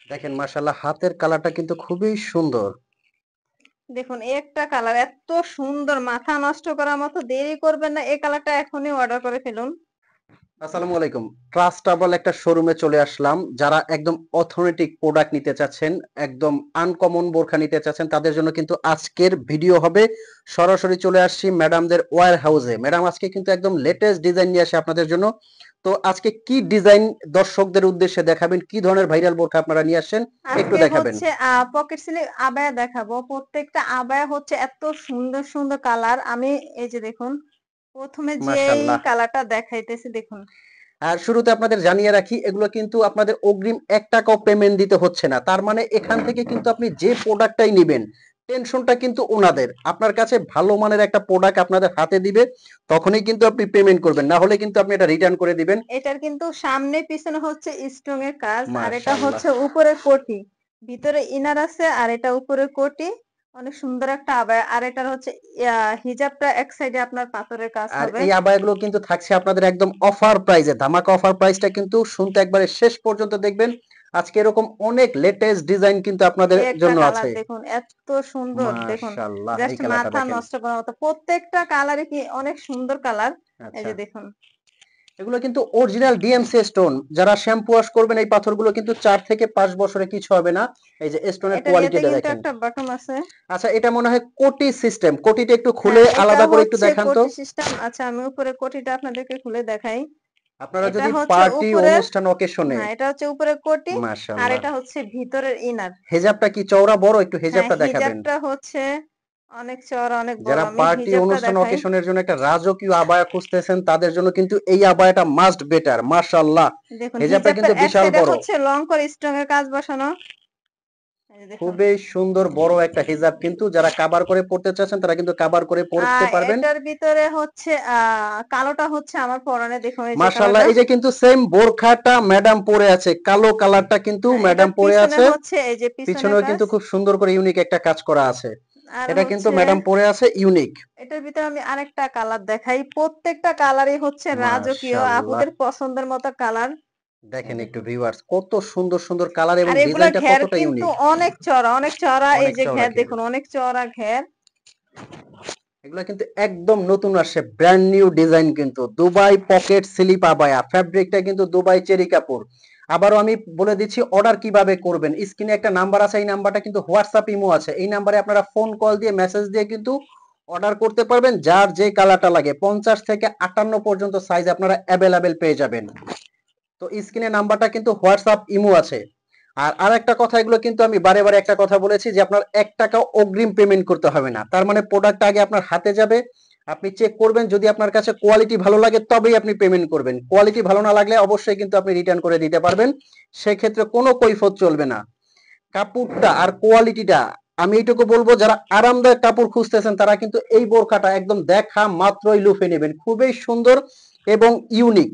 দেখেন মাশাআল্লাহ হাতের কালারটা কিন্তু খুবই সুন্দর। দেখুন একটা কালার এত সুন্দর, মাথা নষ্ট করার মতো, দেরি করবেন না, এই কালারটা এখনই অর্ডার করে ফেলুন। আসসালামু আলাইকুম। ট্রাস্টেবল একটা শোরুমে চলে আসলাম। যারা একদম অথেন্টিক প্রোডাক্ট নিতে চাচ্ছেন, একদম আনকমন বোরখা নিতে চাচ্ছেন, তাদের জন্য কিন্তু আজকের ভিডিও হবে। সরাসরি চলে আসছি ম্যাডামদের ওয়্যার হাউসে। ম্যাডাম আজকে কিন্তু একদম লেটেস্ট ডিজাইন নিয়ে আসে আপনাদের জন্য। তো আজকে কি ডিজাইন দর্শকদের উদ্দেশ্যে দেখাবেন? কি ধরনের ভাইরাল বোরখা আপনারা নিয়ে আসছেন একটু আজকে দেখাবেন। হচ্ছে পকেট সিলি আবায়া দেখাবো। প্রত্যেকটা আবায়া হচ্ছে এত সুন্দর সুন্দর কালার। আমি এই যে দেখুন, প্রথমে যেই মাশাআল্লাহ। কালারটা দেখাইতেছি দেখুন। আর শুরুতে আপনাদের জানিয়ে রাখি এগুলো কিন্তু আপনাদের অগ্রিম ১ টাকাও পেমেন্ট দিতে হচ্ছে না। তার মানে এখান থেকে কিন্তু আপনি যে প্রোডাক্টটাই নিবেন, টেনশনটা কিন্তু উনাদের। আপনার কাছে ভালো মানের একটা প্রোডাক্ট আপনাদের হাতে দিবে, তখনই কিন্তু আপনি পেমেন্ট করবেন। না হলে কিন্তু আপনি এটা রিটার্ন করে দিবেন। এটার কিন্তু সামনে পিছনে হচ্ছে স্টোন এর কাজ, আর এটা মাশাআল্লাহ। হচ্ছে উপরে কোটি, ভিতরে ইনার আছে, আর এটা উপরে কোটি। অনেক সুন্দর একটা আবায়া। আর এটার হচ্ছে হিজাবটা এক সাইডে আপনার পাথরের কাজ আর হবে। এই আবায়াগুলো কিন্তু থাকছে আপনাদের একদম অফার প্রাইসে। ধামাকা অফার প্রাইসটা কিন্তু শুনতে একবারে শেষ পর্যন্ত দেখবেন। আজকে এরকম অনেক লেটেস্ট ডিজাইন কিন্তু আপনাদের এই একটা জন্য কালার আছে। দেখুন, এত সুন্দর দেখুন। মাশাআল্লাহ এই জাস্ট কালারটা মাথা দেখেন। নষ্ট করার মতো। প্রত্যেকটা কালারই কি অনেক সুন্দর কালার। এই আচ্ছা। যে দেখুন। এগুলো কিন্তু অরিজিনাল ডিএমসি স্টোন। যারা শ্যাম্পু ওয়াশ করবেন এই পাথরগুলো কিন্তু ৪ থেকে ৫ বছরে কিছু হবে না। এই যে স্টোনের এটার ইয়েতে কোয়ালিটিটা কিন্তু দেখেন। একটা বাটন আছে। আচ্ছা এটা মনে হয় কোটি সিস্টেম। কোটিটা একটু খুলে হ্যাঁ, এটা আলাদা করে একটু হচ্ছে দেখান তো। কোটি সিস্টেম। আচ্ছা, আমি উপরে কোটিটা আপনাদেরকে খুলে দেখাই। আপনারা এটা যদি হচ্ছে পার্টি উপরের, অনুষ্ঠান অকেশনে। হ্যাঁ, এটা হচ্ছে উপরের কোটি। আর মাশাআল্লাহ। এটা হচ্ছে ভিতরের ইনার। হেজাবটা কি চওড়া বড়? একটু হ্যাঁ, হেজাবটা দেখাবেন। হিজাবটা হচ্ছে অনেক চওড়া, অনেক বড়। যারা আমি পার্টি হিজাবটা অনুষ্ঠান দেখাই। অকেশনের জন্য একটা রাজকীয় আবায়া খুঁজতেছেন তাদের জন্য কিন্তু এই আবায়াটা মাস্ট বেটার। মাশাআল্লাহ। দেখুন, হেজাবটা হিজাবটার কিন্তু এক বিশাল সাইডে বড়। হচ্ছে লং করে স্টোন এর কাজ বসানো। এই যে দেখুন। খুবই সুন্দর বড় একটা হিজাব কিন্তু যারা কাভার করে পড়তে চাচ্ছেন তারা কিন্তু কাভার করে পড়তে পারবেন। এটার ভিতরে হচ্ছে কালোটা হচ্ছে আমার পরনে, দেখুন এই যে মাশাআল্লাহ কালারটা। এই যে কিন্তু সেম বোরখাটা ম্যাডাম পরে আছে। কালো কালারটা কিন্তু হ্যাঁ, ম্যাডাম এটার পরে পিছনে আছে। হচ্ছে এই যে পিছনের পিছনেও কাজ। কিন্তু খুব সুন্দর করে ইউনিক একটা কাজ করা আছে। আর এটা কিন্তু হচ্ছে ম্যাডাম পরে আছে ইউনিক। এটার ভিতরে আমি আরেকটা কালার দেখাই। প্রত্যেকটা কালারই হচ্ছে রাজকীয়, মাশাআল্লাহ। আপুদের পছন্দের মতো কালার। এই দেখেন একটু দেখুন। ভিউয়ার্স কত সুন্দর সুন্দর কালার এবং আর এগুলার ডিজাইনটা ঘের কতটা কিন্তু ইউনিক। অনেক চওড়া, অনেক চওড়া। এই অনেক যে চওড়া ঘের ঘের। দেখুন, অনেক চওড়া ঘের। এগুলা কিন্তু একদম নতুন আসছে, ব্র্যান্ড নিউ ডিজাইন কিন্তু দুবাই পকেট স্লিপ আবায়া। ফ্যাব্রিকটা কিন্তু দুবাই চেরি কাপড়। আবারও আমি বলে দিচ্ছি অর্ডার কিভাবে করবেন। স্ক্রিনে একটা নাম্বার আছে, এই নাম্বারটা কিন্তু হোয়াটসঅ্যাপ ইমো আছে। এই নাম্বারে আপনারা ফোন কল দিয়ে মেসেজ দিয়ে কিন্তু অর্ডার করতে পারবেন। যার যে কালারটা লাগে ৫০ থেকে ৫৮ পর্যন্ত সাইজ আপনারা অ্যাভেলেবেল পেয়ে যাবেন। তো স্ক্রিনে নাম্বারটা কিন্তু হোয়াটসঅ্যাপ ইমো আছে। আর আরেকটা কথা, এগুলো কিন্তু আমি বারে বারে একটা কথা বলেছি যে আপনার ১ টাকাও অগ্রিম পেমেন্ট করতে হবে না। তার মানে প্রোডাক্টটা আগে আপনার হাতে যাবে, আপনি চেক করবেন, যদি আপনার কাছে কোয়ালিটি ভালো লাগে তবেই আপনি পেমেন্ট করবেন। কোয়ালিটি ভালো না লাগলে অবশ্যই কিন্তু আপনি রিটার্ন করে দিতে পারবেন। সেক্ষেত্রে কোনো কৈফিয়ত চলবে না। কাপড়টা আর কোয়ালিটিটা আমি এইটুকু বলবো, যারা আরামদায়ক কাপড় খুঁজতেছেন তারা কিন্তু এই বোরখাটা একদম দেখা মাত্রই লুফে নেবেন। খুবই সুন্দর এবং ইউনিক।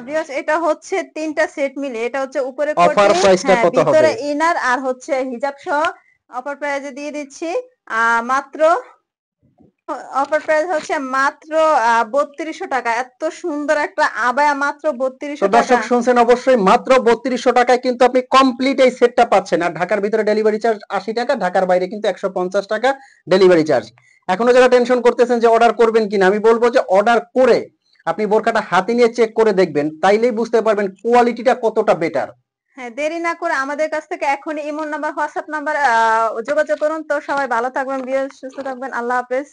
ভিউয়ার্স, এটা হচ্ছে ৩ টা সেট মিলে। এটা হচ্ছে উপরে অফার কোটি, প্রাইসটা হ্যাঁ, কত হবে? ভিতরে ইনার আর হচ্ছে হিজাব সহ অফার প্রাইজে দিয়ে দিচ্ছি। মাত্র অফার প্রাইস হচ্ছে মাত্র ৩২০০ টাকা। এত সুন্দর একটা আবায়া মাত্র তো ৩২০০ টাকা। দর্শক শুনছেন অবশ্যই, মাত্র ৩২০০ টাকায় কিন্তু আপনি কমপ্লিট এই সেটটা পাচ্ছেন। আর ঢাকার ভিতরে ডেলিভারি চার্জ ৮০ টাকা, ঢাকার বাইরে কিন্তু ১৫০ টাকা ডেলিভারি চার্জ। এখনো যারা টেনশন করতেছেন যে অর্ডার করবেন কিনা, আমি বলবো যে অর্ডার করে আপনি বোরকাটা হাতে নিয়ে চেক করে দেখবেন, তাইলেই বুঝতে পারবেন কোয়ালিটিটা কতটা বেটার। হ্যাঁ, দেরি না করে আমাদের কাছ থেকে এখনই ইমো নাম্বার, হোয়াটসঅ্যাপ নাম্বার যোগাযোগ করুন। তো সবাই ভালো থাকবেন, সুস্থ থাকবেন। আল্লাহ হাফেজ।